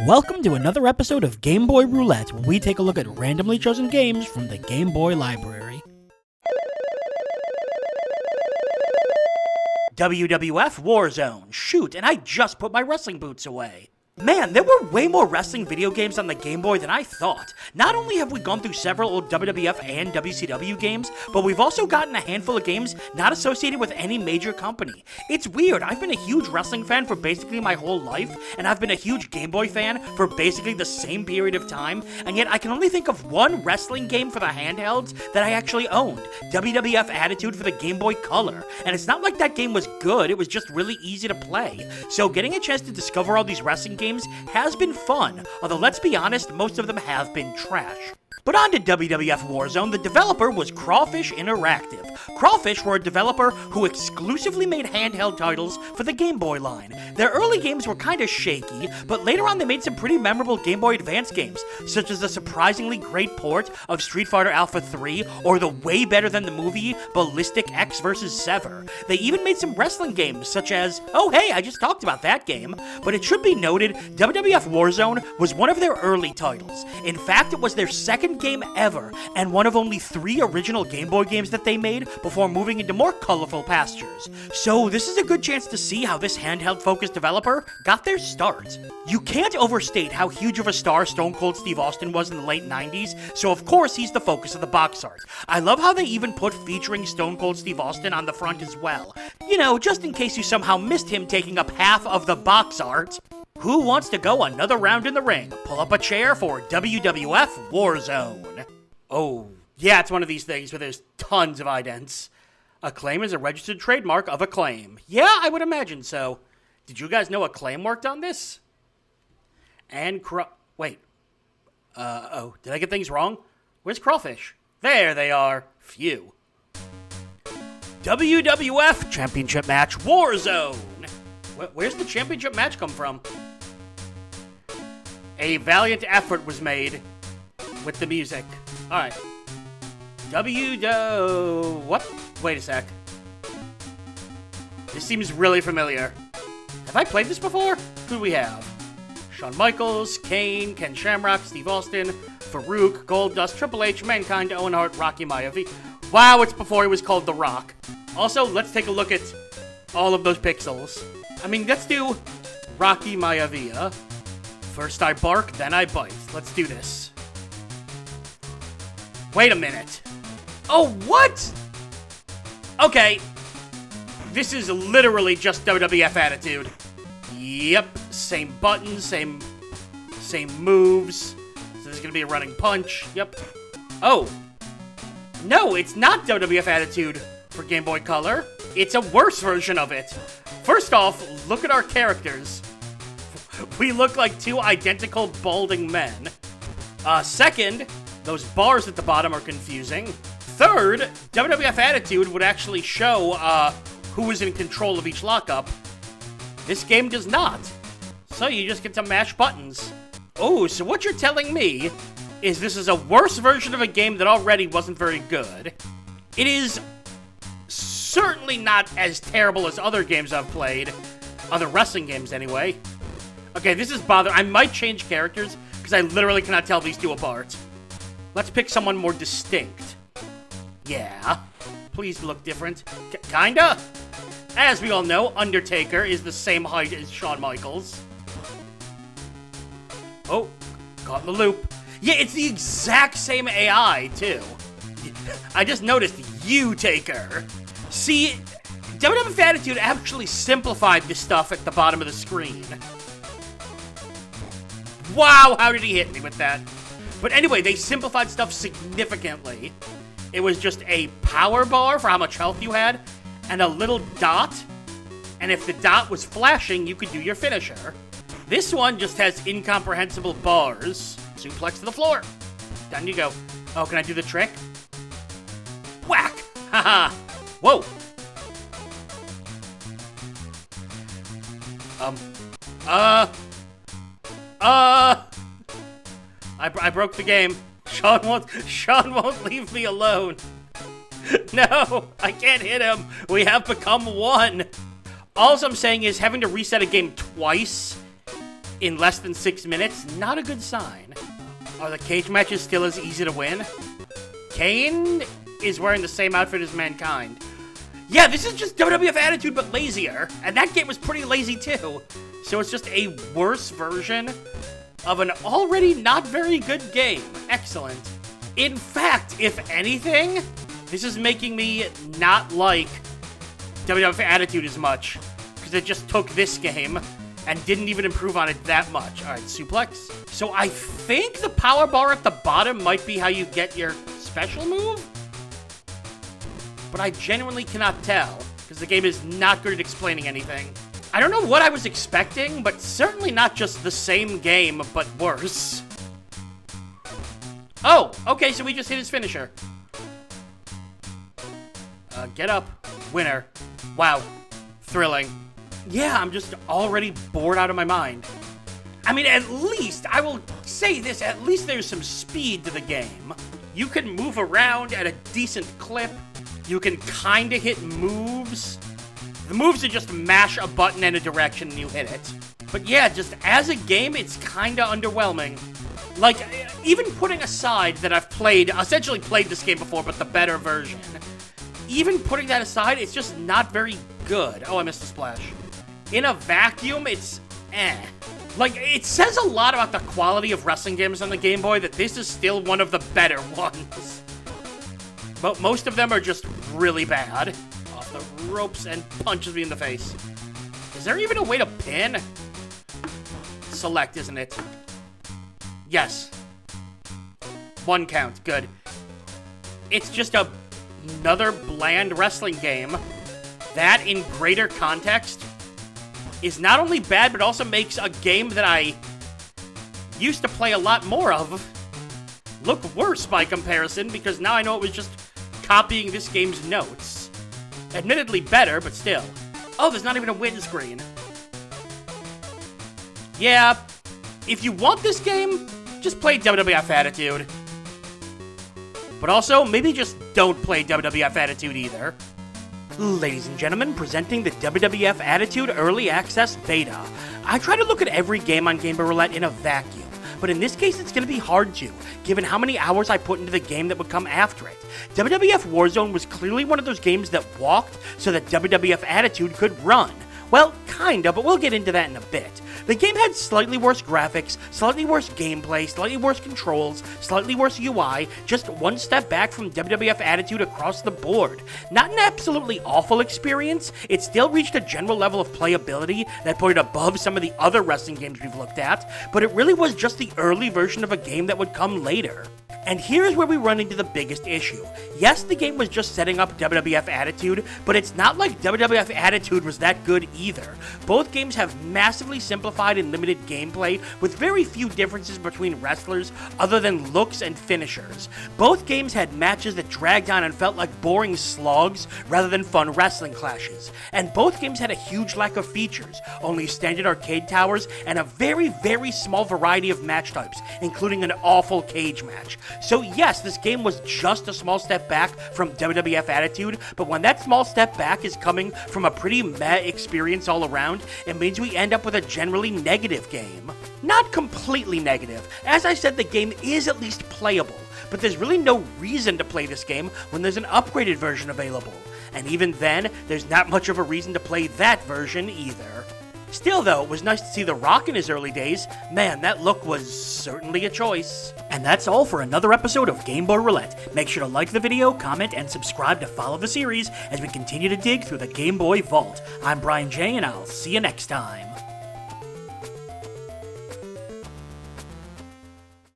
Welcome to another episode of Game Boy Roulette, where we take a look at randomly chosen games from the Game Boy library. WWF War Zone. Shoot, and I just put my wrestling boots away. Man, there were way more wrestling video games on the Game Boy than I thought. Not only have we gone through several old WWF and WCW games, but we've also gotten a handful of games not associated with any major company. It's weird, I've been a huge wrestling fan for basically my whole life, and I've been a huge Game Boy fan for basically the same period of time, and yet I can only think of one wrestling game for the handhelds that I actually owned, WWF Attitude for the Game Boy Color. And it's not like that game was good, it was just really easy to play. So getting a chance to discover all these wrestling games has been fun, although let's be honest, most of them have been trash. But on to WWF War Zone, the developer was Crawfish Interactive. Crawfish were a developer who exclusively made handheld titles for the Game Boy line. Their early games were kinda shaky, but later on they made some pretty memorable Game Boy Advance games, such as the surprisingly great port of Street Fighter Alpha 3, or the way better than the movie Ballistic X vs. Sever. They even made some wrestling games, such as, oh hey, I just talked about that game. But it should be noted, WWF War Zone was one of their early titles. In fact, it was their second game ever, and one of only 3 original Game Boy games that they made before moving into more colorful pastures. So this is a good chance to see how this handheld-focused developer got their start. You can't overstate how huge of a star Stone Cold Steve Austin was in the late 90s, so of course he's the focus of the box art. I love how they even put featuring Stone Cold Steve Austin on the front as well. You know, just in case you somehow missed him taking up half of the box art. Who wants to go another round in the ring? Pull up a chair for WWF War Zone. Oh, yeah, it's one of these things where there's tons of idents. Acclaim is a registered trademark of Acclaim. Yeah, I would imagine so. Did you guys know Acclaim worked on this? And wait. Oh, did I get things wrong? Where's Crawfish? There they are. Phew. WWF Championship Match War Zone. Where's the championship match come from? A valiant effort was made with the music. Alright. What? Wait a sec. This seems really familiar. Have I played this before? Who do we have? Shawn Michaels, Kane, Ken Shamrock, Steve Austin, Farouk, Goldust, Triple H, Mankind, Owen Hart, Rocky Maivia. Wow, it's before he was called The Rock. Also, let's take a look at all of those pixels. I mean, let's do Rocky Maivia. First I bark, then I bite. Let's do this. Wait a minute. Oh, what? Okay. This is literally just WWF Attitude. Yep. Same buttons, same moves. So there's gonna be a running punch. Yep. Oh. No, it's not WWF Attitude for Game Boy Color. It's a worse version of it. First off, look at our characters. We look like 2 identical balding men. Second, those bars at the bottom are confusing. Third, WWF Attitude would actually show who was in control of each lockup. This game does not. So you just get to mash buttons. Oh, so what you're telling me is this is a worse version of a game that already wasn't very good. It is certainly not as terrible as other games I've played. Other wrestling games, anyway. Okay, this is bothering. I might change characters, because I literally cannot tell these 2 apart. Let's pick someone more distinct. Yeah. Please look different. Kinda? As we all know, Undertaker is the same height as Shawn Michaels. Oh, caught in the loop. Yeah, it's the exact same AI, too. I just noticed, U-Taker. See, WWF Attitude actually simplified this stuff at the bottom of the screen. Wow, how did he hit me with that? But anyway, they simplified stuff significantly. It was just a power bar for how much health you had, and a little dot. And if the dot was flashing, you could do your finisher. This one just has incomprehensible bars. Suplex to the floor. Down you go. Oh, can I do the trick? Whack! Haha! Whoa! I broke the game. Shawn won't leave me alone. No, I can't hit him. We have become one. All I'm saying is having to reset a game twice in less than 6 minutes, not a good sign. Are the cage matches still as easy to win? Kane is wearing the same outfit as Mankind. Yeah, this is just WWF Attitude, but lazier. And that game was pretty lazy, too. So it's just a worse version of an already not very good game. Excellent. In fact, if anything, this is making me not like WWF Attitude as much. Because it just took this game and didn't even improve on it that much. Alright, suplex. So I think the power bar at the bottom might be how you get your special move? But I genuinely cannot tell, because the game is not good at explaining anything. I don't know what I was expecting, but certainly not just the same game, but worse. Oh, okay, so we just hit his finisher. Get up. Winner. Wow. Thrilling. Yeah, I'm just already bored out of my mind. I mean, at least, I will say this, at least there's some speed to the game. You can move around at a decent clip. You can kind of hit moves. The moves are just mash a button in a direction and you hit it. But yeah, just as a game, it's kind of underwhelming. Like, even putting aside that I've essentially played this game before, but the better version. Even putting that aside, it's just not very good. Oh, I missed a splash. In a vacuum, it's eh. Like, it says a lot about the quality of wrestling games on the Game Boy that this is still one of the better ones. But most of them are just really bad. Off the ropes and punches me in the face. Is there even a way to pin? Select, isn't it? Yes. 1 count, good. It's just another bland wrestling game that, in greater context, is not only bad, but also makes a game that I used to play a lot more of look worse by comparison, because now I know it was just copying this game's notes. Admittedly better, but still. Oh, there's not even a win screen. Yeah, if you want this game, just play WWF Attitude. But also, maybe just don't play WWF Attitude either. Ladies and gentlemen, presenting the WWF Attitude Early Access Beta. I try to look at every game on Game Boy Roulette in a vacuum, but in this case it's going to be hard to, given how many hours I put into the game that would come after it. WWF War Zone was clearly one of those games that walked so that WWF Attitude could run. Well, kinda, but we'll get into that in a bit. The game had slightly worse graphics, slightly worse gameplay, slightly worse controls, slightly worse UI, just one step back from WWF Attitude across the board. Not an absolutely awful experience, it still reached a general level of playability that put it above some of the other wrestling games we've looked at, but it really was just the early version of a game that would come later. And here's where we run into the biggest issue. Yes, the game was just setting up WWF Attitude, but it's not like WWF Attitude was that good either. Both games have massively simplified and limited gameplay, with very few differences between wrestlers other than looks and finishers. Both games had matches that dragged on and felt like boring slogs rather than fun wrestling clashes. And both games had a huge lack of features, only standard arcade towers and a very, very small variety of match types, including an awful cage match. So yes, this game was just a small step back from WWF Attitude, but when that small step back is coming from a pretty meh experience all around, it means we end up with a generally negative game. Not completely negative. As I said, the game is at least playable, but there's really no reason to play this game when there's an upgraded version available. And even then, there's not much of a reason to play that version either. Still though, it was nice to see The Rock in his early days. Man, that look was certainly a choice. And that's all for another episode of Game Boy Roulette. Make sure to like the video, comment, and subscribe to follow the series as we continue to dig through the Game Boy vault. I'm Brian J, and I'll see you next time.